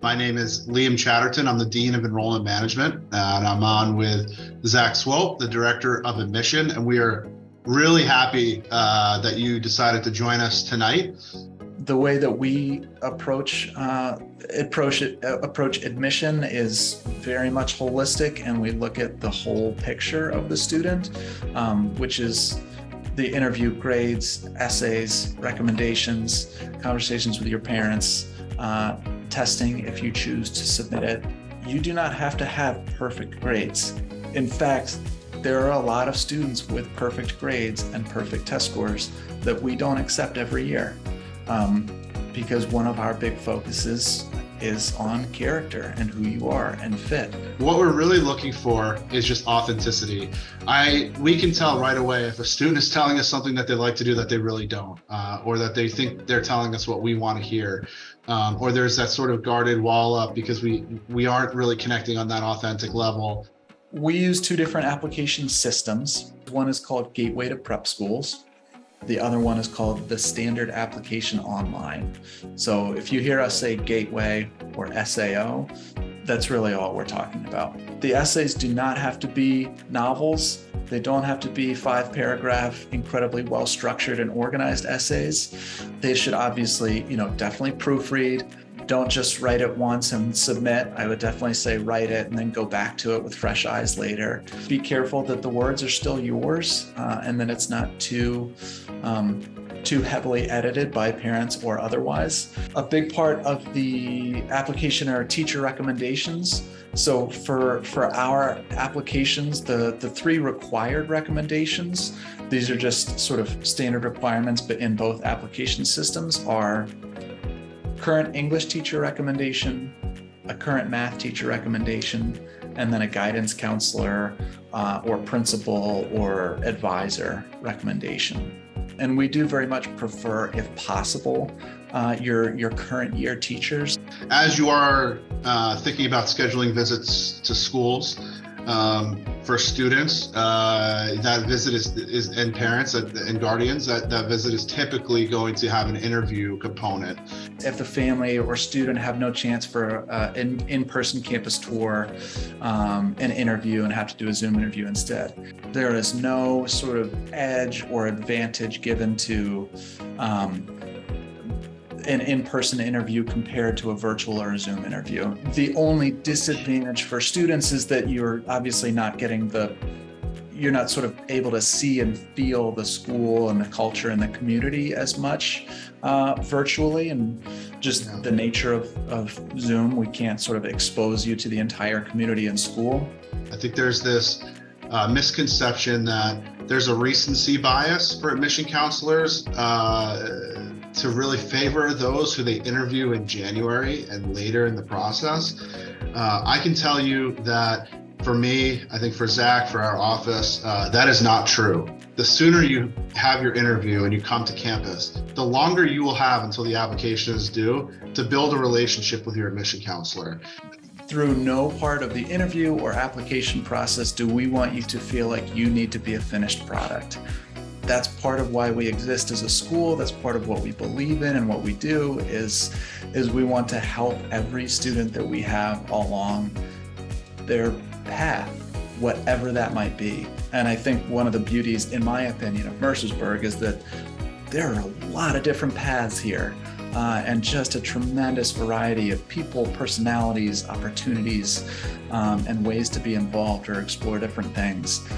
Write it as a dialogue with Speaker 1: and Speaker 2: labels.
Speaker 1: My name is Liam Chatterton. I'm the Dean of Enrollment Management, and I'm on with Zach Swope, the Director of Admission, and we are really happy that you decided to join us tonight.
Speaker 2: The way that we approach admission is very much holistic, and we look at the whole picture of the student, which is the interview, grades, essays, recommendations, conversations with your parents, testing if you choose to submit it. You do not have to have perfect grades. In fact, there are a lot of students with perfect grades and perfect test scores that we don't accept every year, because one of our big focuses is on character and who you are and fit.
Speaker 1: What we're really looking for is just authenticity. We can tell right away if a student is telling us something that they like to do that they really don't, or that they think they're telling us what we want to hear, or there's that sort of guarded wall up because we aren't really connecting on that authentic level.
Speaker 2: We use two different application systems. One is called Gateway to Prep Schools. The other one is called the Standard Application Online. So if you hear us say Gateway or SAO, that's really all we're talking about. The essays do not have to be novels. They don't have to be 5-paragraph, incredibly well-structured and organized essays. They should obviously, definitely proofread. Don't just write it once and submit. I would definitely say write it and then go back to it with fresh eyes later. Be careful that the words are still yours, and that it's not too heavily edited by parents or otherwise. A big part of the application are teacher recommendations. So for our applications, the 3 required recommendations, these are just sort of standard requirements, but in both application systems are current English teacher recommendation, a current math teacher recommendation, and then a guidance counselor or principal or advisor recommendation. And we do very much prefer, if possible, your current year teachers.
Speaker 1: As you are thinking about scheduling visits to schools for students, that visit is and parents and guardians, that visit is typically going to have an interview component.
Speaker 2: If the family or student have no chance for an in-person campus tour, an interview, and have to do a Zoom interview instead, there is no sort of edge or advantage given to an in-person interview compared to a virtual or a Zoom interview. The only disadvantage for students is that you're obviously not getting you're not sort of able to see and feel the school and the culture and the community as much virtually, and just the nature of Zoom, we can't sort of expose you to the entire community in school.
Speaker 1: I think there's this misconception that there's a recency bias for admission counselors to really favor those who they interview in January and later in the process. I can tell you that for me, I think for Zach, for our office, that is not true. The sooner you have your interview and you come to campus, the longer you will have until the application is due to build a relationship with your admission counselor.
Speaker 2: Through no part of the interview or application process do we want you to feel like you need to be a finished product. That's part of why we exist as a school. That's part of what we believe in, and what we do is we want to help every student that we have along their path, whatever that might be. And I think one of the beauties, in my opinion, of Mercersburg is that there are a lot of different paths here, and just a tremendous variety of people, personalities, opportunities, and ways to be involved or explore different things.